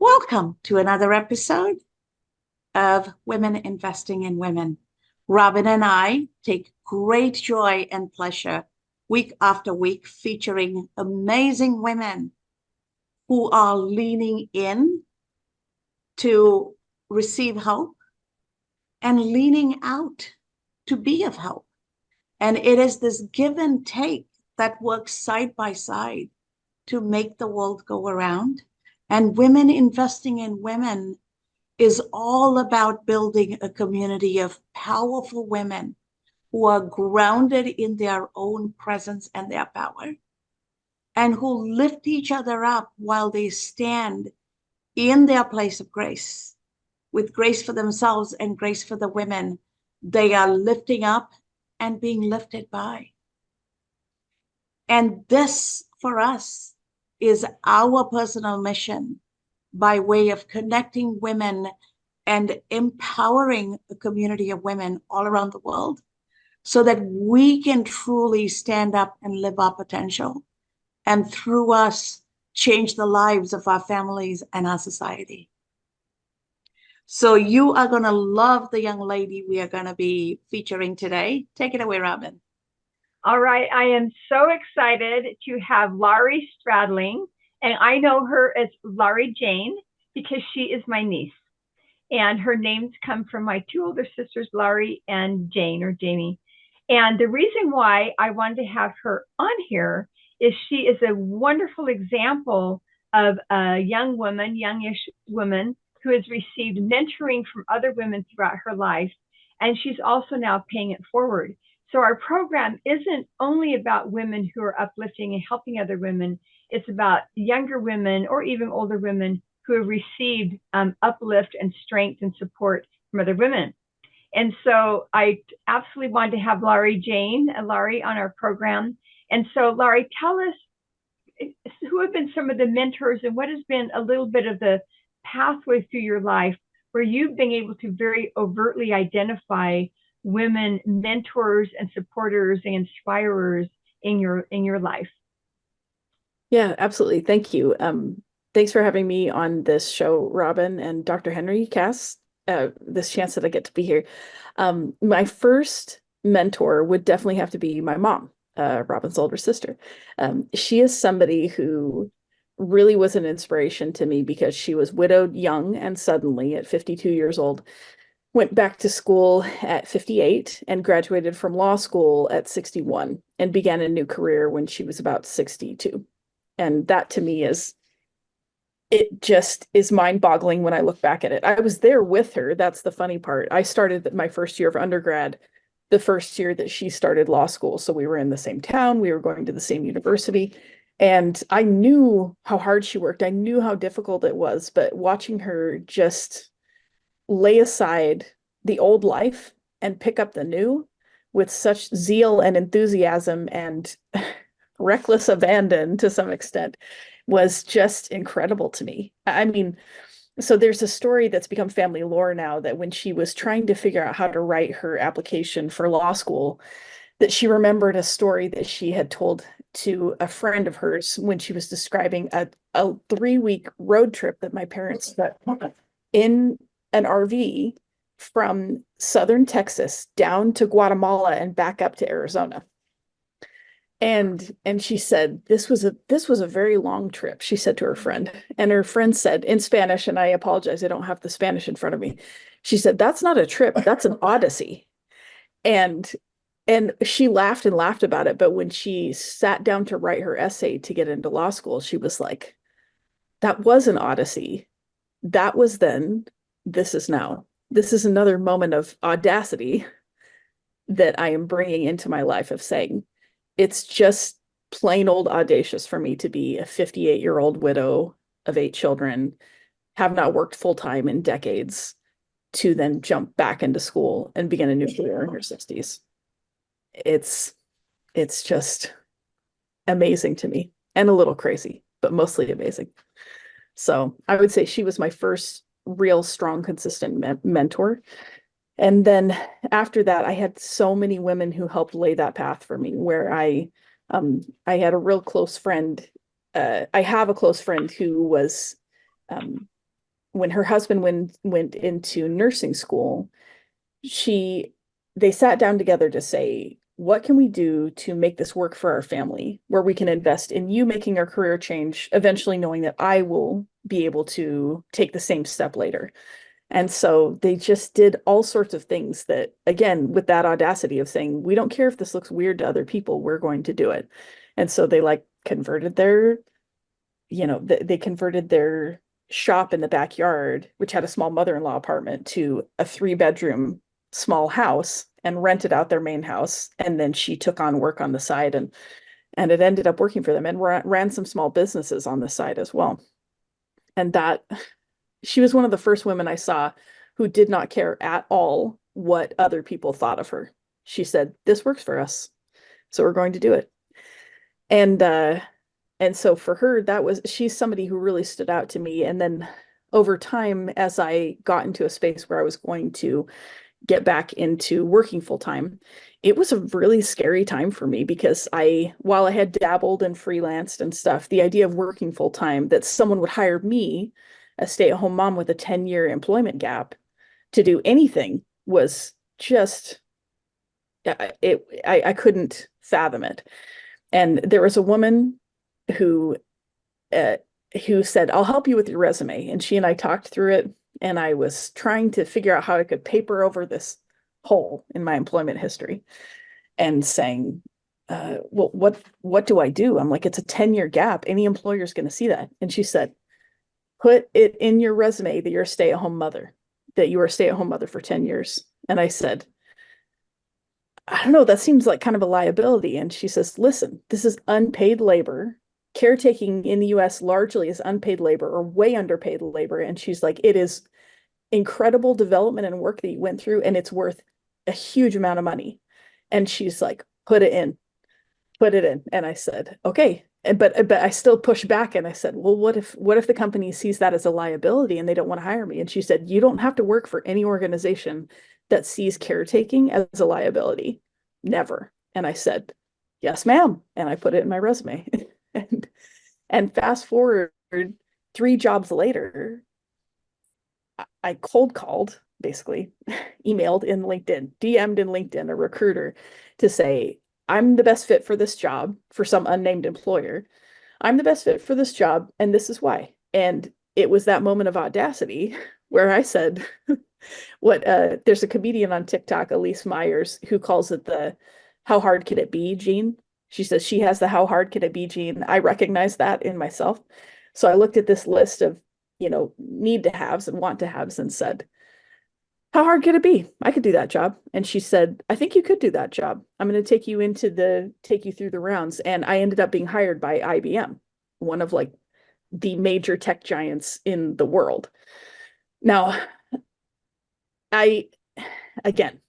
Welcome to another episode of Women Investing in Women. Robin and I take great joy and pleasure week after week featuring amazing women who are leaning in to receive hope and leaning out to be of help. And it is this give and take that works side by side to make the world go around. And Women Investing in Women is all about building a community of powerful women who are grounded in their own presence and their power, and who lift each other up while they stand in their place of grace, with grace for themselves and grace for the women they are lifting up and being lifted by. And this, for us, is our personal mission by way of connecting women and empowering a community of women all around the world so that we can truly stand up and live our potential, and through us change the lives of our families and our society. So you are going to love the young lady we are going to be featuring today. Take it away, Robin. All right. I am so excited to have Laurie Stradling, and I know her as Laurie Jane because she is my niece. And her names come from my two older sisters, Laurie and Jane, or Jamie. And the reason why I wanted to have her on here is she is a wonderful example of a young woman, youngish woman, who has received mentoring from other women throughout her life. And she's also now paying it forward. So our program isn't only about women who are uplifting and helping other women. It's about younger women or even older women who have received uplift and strength and support from other women. And so I absolutely wanted to have Laurie Jane and Laurie on our program. And so Laurie, tell us who have been some of the mentors and what has been a little bit of the pathway through your life where you've been able to very overtly identify women mentors and supporters and inspirers in your life. Yeah, absolutely. Thank you. Thanks for having me on this show, Robin and Dr. Henry Cass, this chance that I get to be here. My first mentor would definitely have to be my mom, Robin's older sister. She is somebody who really was an inspiration to me because she was widowed young and suddenly at 52 years old, went back to school at 58 and graduated from law school at 61 and began a new career when she was about 62. And that to me it just is mind-boggling when I look back at it. I was there with her. That's the funny part. I started my first year of undergrad the first year that she started law school. So we were in the same town. We were going to the same university. And I knew how hard she worked. I knew how difficult it was. But watching her just lay aside the old life and pick up the new with such zeal and enthusiasm and reckless abandon to some extent was just incredible to me. I mean, so there's a story that's become family lore now that when she was trying to figure out how to write her application for law school, that she remembered a story that she had told to a friend of hers when she was describing a 3-week road trip that my parents took in an RV from southern Texas down to Guatemala and back up to Arizona. And she said, this was a very long trip, she said to her friend. And her friend said in Spanish, and I apologize, I don't have the Spanish in front of me. She said, that's not a trip, that's an odyssey. And she laughed and laughed about it. But when she sat down to write her essay to get into law school, she was like, that was an odyssey. That was then, this is now. This is another moment of audacity that I am bringing into my life of saying, it's just plain old audacious for me to be a 58-year-old widow of 8 children, have not worked full-time in decades, to then jump back into school and begin a new career in her 60s. It's just amazing to me and a little crazy, but mostly amazing. So I would say she was my first real strong, consistent mentor. And then after that, I had so many women who helped lay that path for me, where I had a real close friend. I have a close friend who was, when her husband went into nursing school, she they sat down together to say, what can we do to make this work for our family, where we can invest in you making our career change, eventually knowing that I will be able to take the same step later. And so they just did all sorts of things that, again, with that audacity of saying, we don't care if this looks weird to other people, we're going to do it. And so they like converted their, they converted their shop in the backyard, which had a small mother-in-law apartment, to a 3-bedroom small house and rented out their main house. And then she took on work on the side, and it ended up working for them, and ran some small businesses on the side as well. And that she was one of the first women I saw who did not care at all what other people thought of her. She said, this works for us, so we're going to do it. And so for her, she's somebody who really stood out to me. And then over time, as I got into a space where I was going to get back into working full time, it was a really scary time for me, because while I had dabbled and freelanced and stuff, the idea of working full time, that someone would hire me, a stay-at-home mom with a 10-year employment gap, to do anything, was just, I couldn't fathom it. And there was a woman who said, I'll help you with your resume. And she and I talked through it, and I was trying to figure out how I could paper over this hole in my employment history, and saying, well, what do I do? I'm like, it's a 10-year gap. Any employer's going to see that. And she said, put it in your resume that you're a stay-at-home mother, that you were a stay-at-home mother for 10 years. And I said, I don't know, that seems like kind of a liability. And she says, listen, this is unpaid labor. Caretaking in the US largely is unpaid labor, or way underpaid labor. And she's like, it is incredible development and work that you went through, and it's worth a huge amount of money. And she's like, put it in. And I said, okay. But I still pushed back, and I said, well, what if the company sees that as a liability and they don't want to hire me? And she said, you don't have to work for any organization that sees caretaking as a liability. Never. And I said, yes, ma'am. And I put it in my resume. and fast forward 3 jobs later, I cold called, basically, emailed in LinkedIn, DM'd in LinkedIn, a recruiter, to say, I'm the best fit for this job, for some unnamed employer. I'm the best fit for this job, and this is why. And it was that moment of audacity where I said, there's a comedian on TikTok, Elise Myers, who calls it the how hard can it be gene. She says she has the how hard can it be gene. I recognize that in myself. So I looked at this list of, need to haves and want to haves, and said, how hard could it be? I could do that job. And she said, I think you could do that job. I'm going to take you through the rounds. And I ended up being hired by IBM, one of like the major tech giants in the world. Now, again,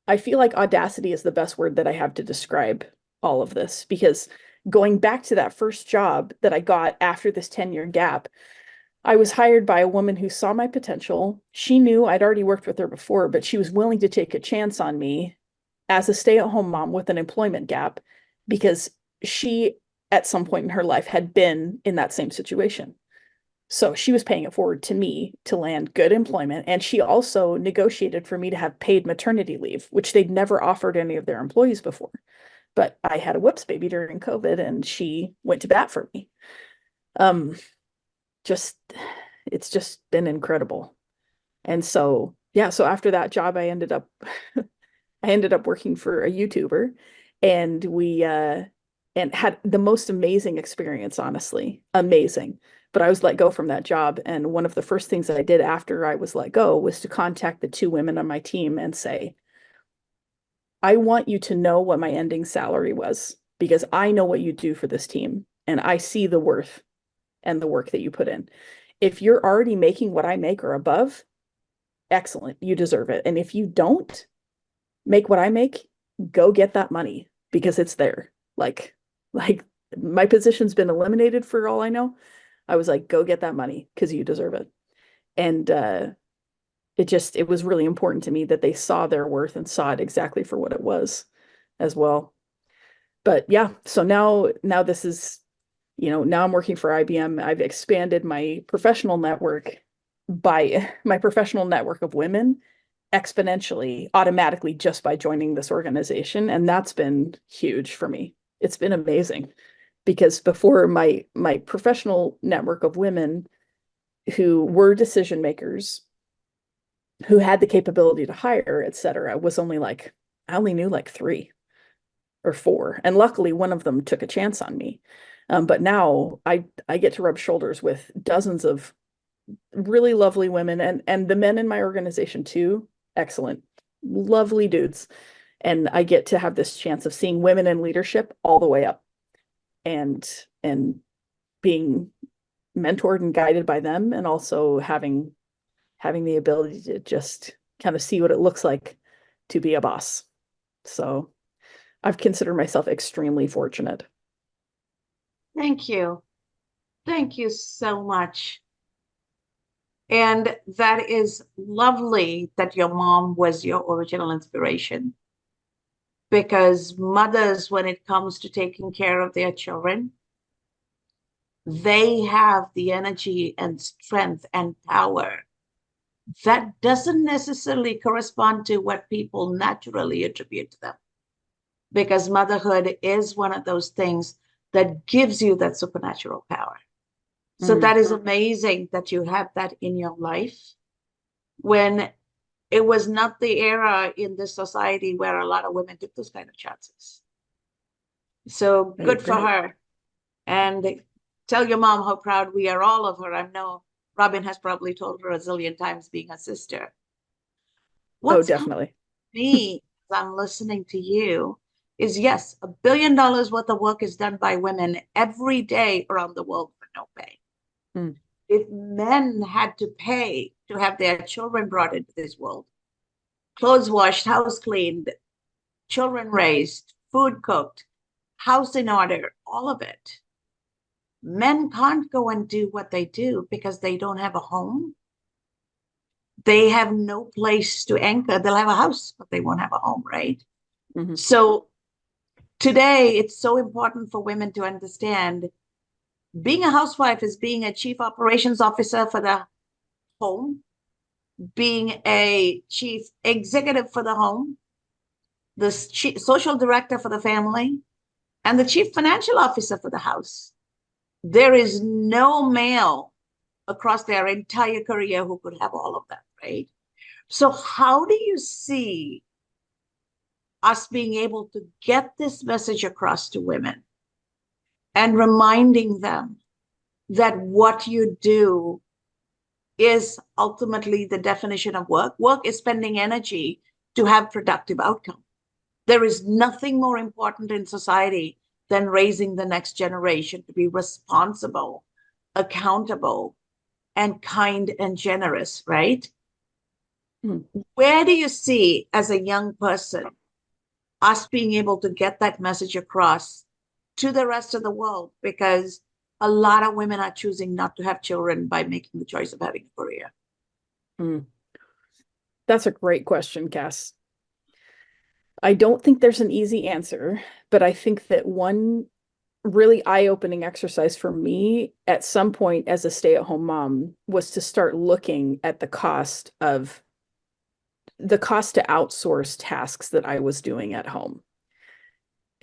I feel like audacity is the best word that I have to describe all of this, because going back to that first job that I got after this 10-year gap, I was hired by a woman who saw my potential. She knew I'd already worked with her before, but she was willing to take a chance on me as a stay-at-home mom with an employment gap, because she, at some point in her life, had been in that same situation. So she was paying it forward to me to land good employment. And she also negotiated for me to have paid maternity leave, which they'd never offered any of their employees before. But I had a whoops baby during COVID, and she went to bat for me. It's just been incredible. And so, yeah, so after that job, I ended up working for a YouTuber, and we and had the most amazing experience, honestly. Amazing. But I was let go from that job, and one of the first things that I did after I was let go was to contact the 2 women on my team and say, I want you to know what my ending salary was, because I know what you do for this team, and I see the worth and the work that you put in. If you're already making what I make or above, excellent, you deserve it. And if you don't make what I make, go get that money, because it's there. Like my position's been eliminated for all I know, I was like, go get that money because you deserve it. And it was really important to me that they saw their worth and saw it exactly for what it was as well. But yeah, so now this is, now I'm working for IBM. I've expanded my professional network of women exponentially, automatically, just by joining this organization. And that's been huge for me. It's been amazing because before, my professional network of women who were decision makers, who had the capability to hire, et cetera, was only like, I only knew like 3 or 4. And luckily one of them took a chance on me. But now I get to rub shoulders with dozens of really lovely women, and the men in my organization too. Excellent, lovely dudes. And I get to have this chance of seeing women in leadership all the way up, and being mentored and guided by them, and also having the ability to just kind of see what it looks like to be a boss. So I've considered myself extremely fortunate. Thank you. Thank you so much. And that is lovely that your mom was your original inspiration, because mothers, when it comes to taking care of their children, they have the energy and strength and power that doesn't necessarily correspond to what people naturally attribute to them. Because motherhood is one of those things that gives you that supernatural power. So that is amazing that you have that in your life, when it was not the era in this society where a lot of women took those kind of chances. So good for her. And tell your mom how proud we are all of her. I know Robin has probably told her a zillion times, being a sister. What's definitely. me as I'm listening to you is, yes, $1 billion worth of work is done by women every day around the world for no pay. If men had to pay to have their children brought into this world, clothes washed, house cleaned, children raised, food cooked, house in order, all of it, men can't go and do what they do because they don't have a home. They have no place to anchor. They'll have a house, but they won't have a home, right? So today, it's so important for women to understand being a housewife is being a chief operations officer for the home, being a chief executive for the home, the social director for the family, and the chief financial officer for the house. There is no male across their entire career who could have all of that, right? So how do you see us being able to get this message across to women and reminding them that what you do is ultimately the definition of work? Work is spending energy to have productive outcome. There is nothing more important in society than raising the next generation to be responsible, accountable, and kind and generous, right? Where do you see, as a young person, us being able to get that message across to the rest of the world? Because a lot of women are choosing not to have children by making the choice of having a career. That's a great question, Cass. I don't think there's an easy answer, but I think that one really eye-opening exercise for me at some point as a stay-at-home mom was to start looking at the cost to outsource tasks that I was doing at home.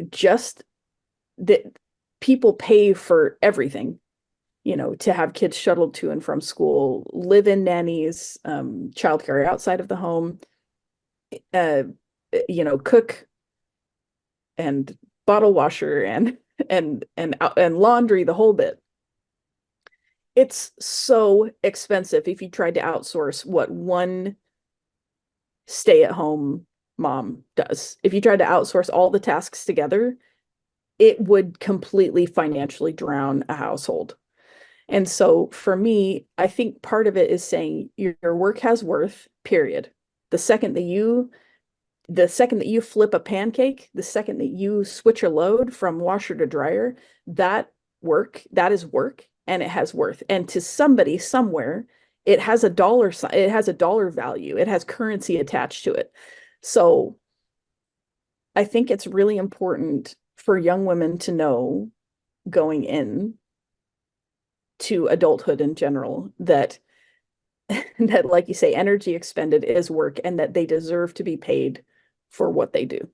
Just that people pay for everything, to have kids shuttled to and from school, live-in nannies, childcare outside of the home, cook and bottle washer and laundry, the whole bit. It's so expensive if you tried to outsource what one stay-at-home mom does. If you tried to outsource all the tasks together, it would completely financially drown a household. And so for me, I think part of it is saying your work has worth, period. The second that you flip a pancake, the second that you switch a load from washer to dryer, that is work, and it has worth. And to somebody somewhere, it has a dollar sign, it has a dollar value, it has currency attached to it. So I think it's really important for young women to know going in to adulthood in general that that, like you say, energy expended is work and that they deserve to be paid for what they do.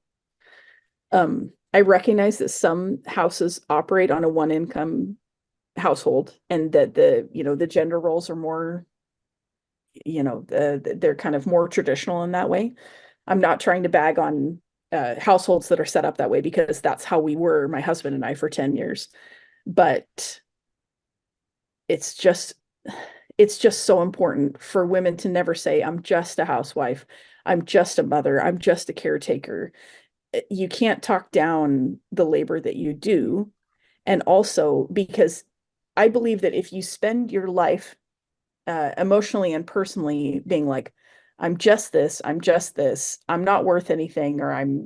I recognize that some houses operate on a one income household and that the gender roles are more, they're kind of more traditional in that way. I'm not trying to bag on households that are set up that way because that's how we were, my husband and I, for 10 years. But it's just so important for women to never say, I'm just a housewife, I'm just a mother, I'm just a caretaker. You can't talk down the labor that you do. And also because I believe that if you spend your life emotionally and personally being like, I'm just this, I'm not worth anything, or I'm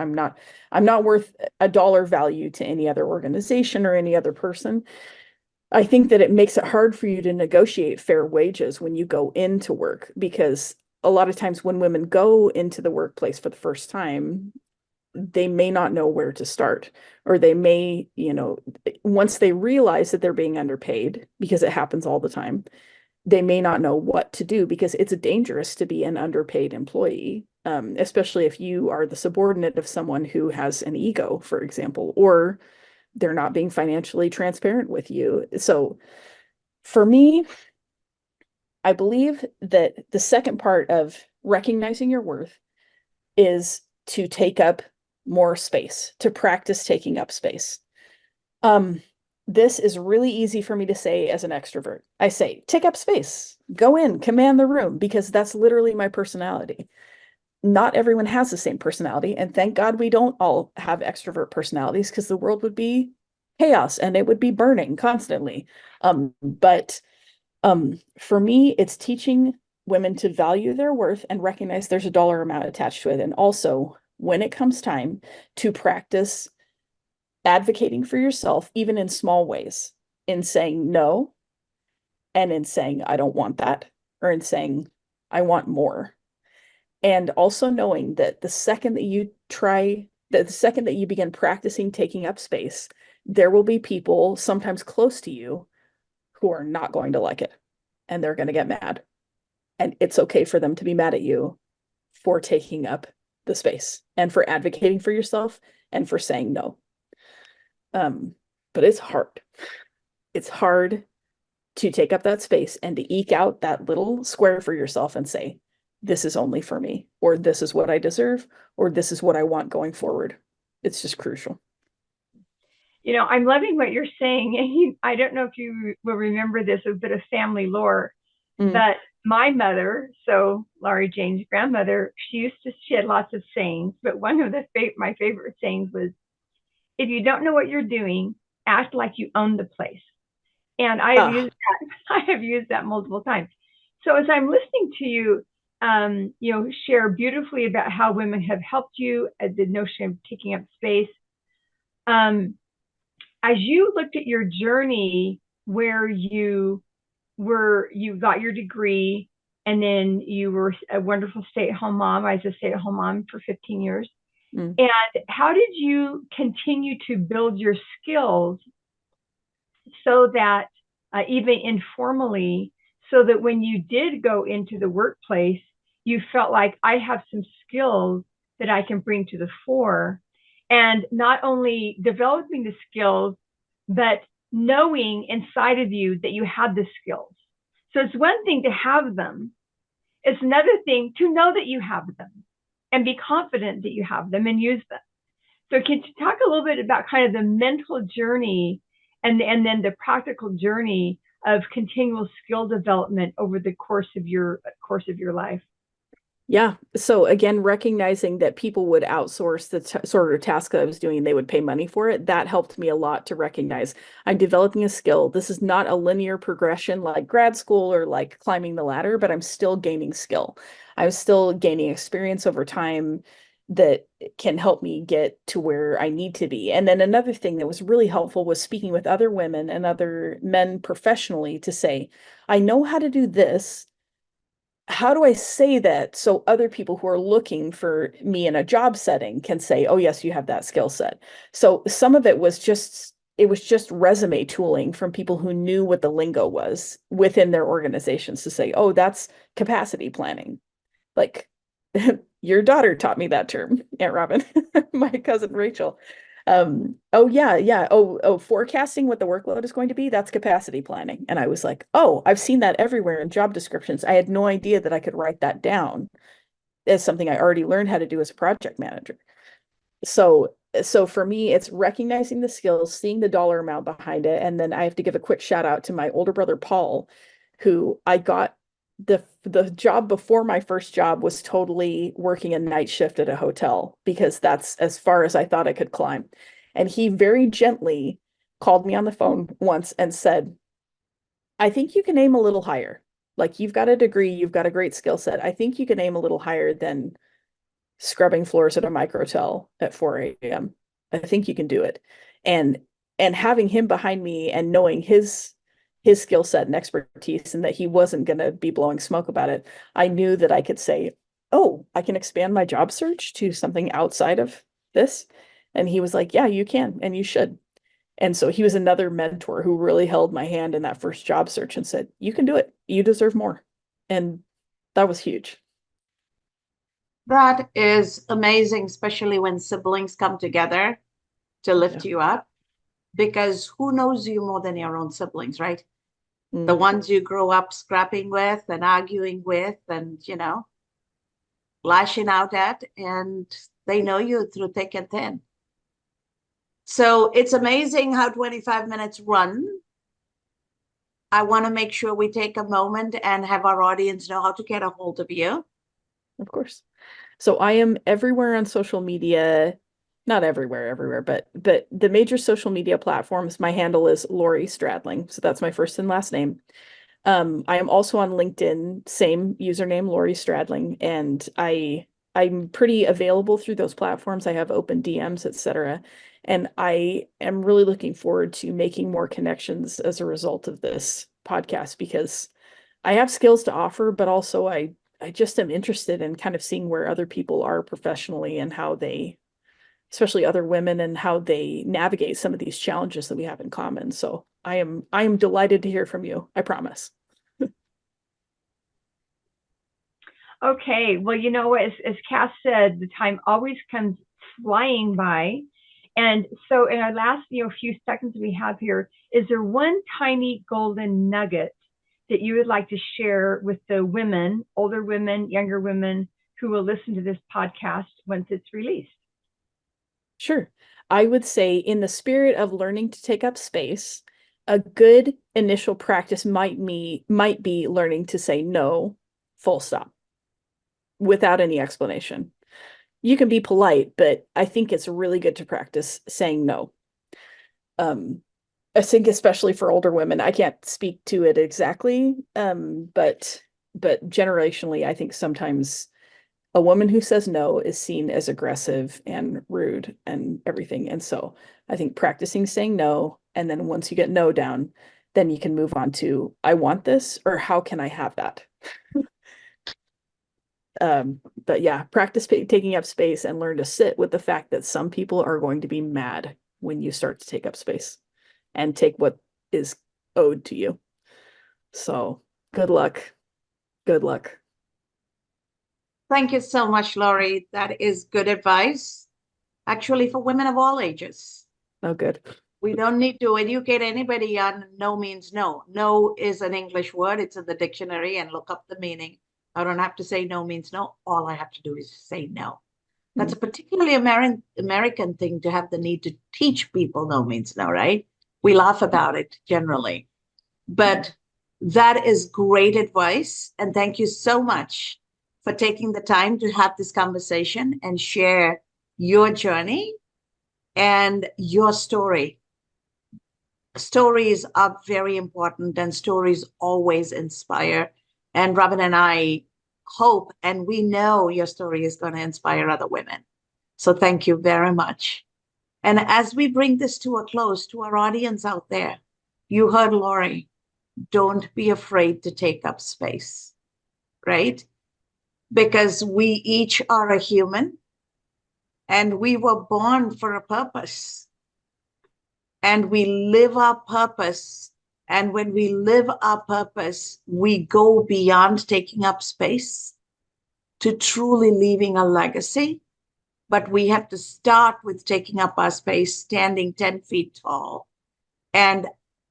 not worth a dollar value to any other organization or any other person, I think that it makes it hard for you to negotiate fair wages when you go into work, because a lot of times when women go into the workplace for the first time, they may not know where to start, or they may, once they realize that they're being underpaid, because it happens all the time, they may not know what to do, because it's dangerous to be an underpaid employee, especially if you are the subordinate of someone who has an ego, for example, or they're not being financially transparent with you. So for me, I believe that the second part of recognizing your worth is to take up more space, to practice taking up space. This is really easy for me to say as an extrovert. I say, take up space, go in, command the room, because that's literally my personality. Not everyone has the same personality, and thank God we don't all have extrovert personalities, because the world would be chaos and it would be burning constantly. But for me, it's teaching women to value their worth and recognize there's a dollar amount attached to it. And also, when it comes time to practice advocating for yourself, even in small ways, in saying no, and in saying, I don't want that, or in saying, I want more. And also knowing that the second that you begin practicing taking up space, there will be people sometimes close to you who are not going to like it, and they're going to get mad. And it's okay for them to be mad at you for taking up the space and for advocating for yourself and for saying no. But it's hard. It's hard to take up that space and to eke out that little square for yourself and say, this is only for me, or this is what I deserve, or this is what I want going forward. It's just crucial. I'm loving what you're saying. And I don't know if you will remember this, a bit of family lore, but my mother, so Laurie Jane's grandmother, she had lots of sayings, but one of my favorite sayings was, if you don't know what you're doing, act like you own the place. And I have used that multiple times. So as I'm listening to you, share beautifully about how women have helped you, the notion of taking up space. As you looked at your journey where you got your degree, and then you were a wonderful stay-at-home mom. I was a stay-at-home mom for 15 years. And how did you continue to build your skills so that even informally, so that when you did go into the workplace, you felt like, I have some skills that I can bring to the fore, and not only developing the skills, but knowing inside of you that you had the skills. So it's one thing to have them. It's another thing to know that you have them and be confident that you have them and use them. So can you talk a little bit about kind of the mental journey and then the practical journey of continual skill development over the course of your life? Yeah. So again, recognizing that people would outsource the sort of task that I was doing, they would pay money for it. That helped me a lot to recognize I'm developing a skill. This is not a linear progression like grad school or like climbing the ladder, but I'm still gaining skill. I was still gaining experience over time. that can help me get to where I need to be. And then another thing that was really helpful was speaking with other women and other men professionally to say, I know how to do this. How do I say that so other people who are looking for me in a job setting can say, oh, yes, you have that skill set. So some of it was just resume tooling from people who knew what the lingo was within their organizations to say, oh, that's capacity planning. Like your daughter taught me that term, Aunt Robin, my cousin Rachel. Oh yeah, yeah. Oh, forecasting what the workload is going to be, that's capacity planning. And I was like, oh, I've seen that everywhere in job descriptions. I had no idea that I could write that down as something I already learned how to do as a project manager. So for me, it's recognizing the skills, seeing the dollar amount behind it, and then I have to give a quick shout out to my older brother Paul, who I got the job before my first job was totally working a night shift at a hotel because that's as far as I thought I could climb. And he very gently called me on the phone once and said, I think you can aim a little higher. Like you've got a degree, you've got a great skill set. I think you can aim a little higher than scrubbing floors at a microtel at 4 a.m. I think you can do it. And having him behind me and knowing his skill set and expertise and that he wasn't going to be blowing smoke about it, I knew that I could say, oh, I can expand my job search to something outside of this. And he was like, yeah, you can and you should. And so he was another mentor who really held my hand in that first job search and said, you can do it. You deserve more. And that was huge. That is amazing, especially when siblings come together to lift Yeah. you up, because who knows you more than your own siblings, right? The Mm, ones you grow up scrapping with and arguing with and, lashing out at, and they know you through thick and thin. So it's amazing how 25 minutes run. I want to make sure we take a moment and have our audience know how to get a hold of you. of course. So I am everywhere on social media, not everywhere, but the major social media platforms, my handle is Laurie Stradling. So that's my first and last name. I am also on LinkedIn, same username, Laurie Stradling, and I'm pretty available through those platforms. I have open DMs, etc. And I am really looking forward to making more connections as a result of this podcast because I have skills to offer, but also I just am interested in kind of seeing where other people are professionally and how they, especially other women, and how they navigate some of these challenges that we have in common. So I am delighted to hear from you. I promise. Okay, well, as Cass said, the time always comes flying by. And so, in our last, few seconds we have here, is there one tiny golden nugget that you would like to share with the women, older women, younger women, who will listen to this podcast once it's released? Sure. I would say, in the spirit of learning to take up space, a good initial practice might be learning to say no, full stop, without any explanation. You can be polite, but I think it's really good to practice saying no. Um, I think especially for older women, I can't speak to it exactly, but generationally, I think sometimes a woman who says no is seen as aggressive and rude and everything. And so I think practicing saying no, and then once you get no down, then you can move on to I want this or how can I have that? But yeah, practice taking up space and learn to sit with the fact that some people are going to be mad when you start to take up space and take what is owed to you. So good luck. Good luck. Thank you so much, Laurie. That is good advice, actually, for women of all ages. Oh, good. We don't need to educate anybody on no means no. No is an English word. It's in the dictionary, and look up the meaning. I don't have to say no means no. All I have to do is say no. That's a particularly American thing, to have the need to teach people no means no, right? We laugh about it generally. But that is great advice. And thank you so much for taking the time to have this conversation and share your journey and your story. Stories are very important, and stories always inspire. And Robin and I hope, and we know your story is going to inspire other women. So thank you very much. And as we bring this to a close, to our audience out there, you heard Laurie, don't be afraid to take up space, right? Because we each are a human and we were born for a purpose. And we live our purpose. And when we live our purpose, we go beyond taking up space to truly leaving a legacy. But we have to start with taking up our space, standing 10 feet tall, and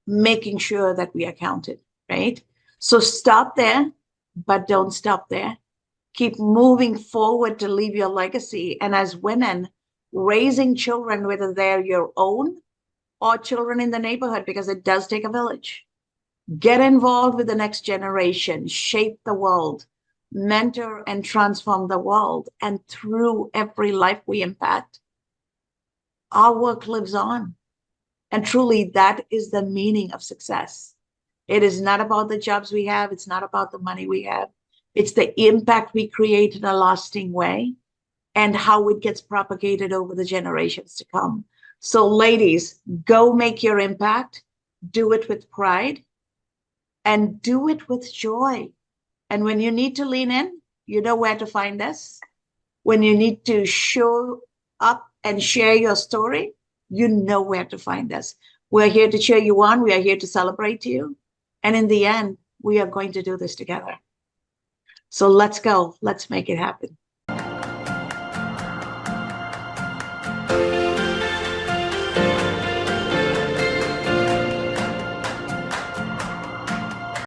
making sure that we are counted, right? So stop there, but don't stop there. Keep moving forward to leave your legacy. And as women, raising children, whether they're your own or children in the neighborhood, because it does take a village. Get involved with the next generation, shape the world, mentor and transform the world. And through every life we impact, our work lives on. And truly, that is the meaning of success. It is not about the jobs we have. It's not about the money we have. It's the impact we create in a lasting way and how it gets propagated over the generations to come. So ladies, go make your impact, do it with pride, and do it with joy. And when you need to lean in, you know where to find us. When you need to show up and share your story, you know where to find us. We're here to cheer you on. We are here to celebrate you. And in the end, we are going to do this together. So let's go. Let's make it happen.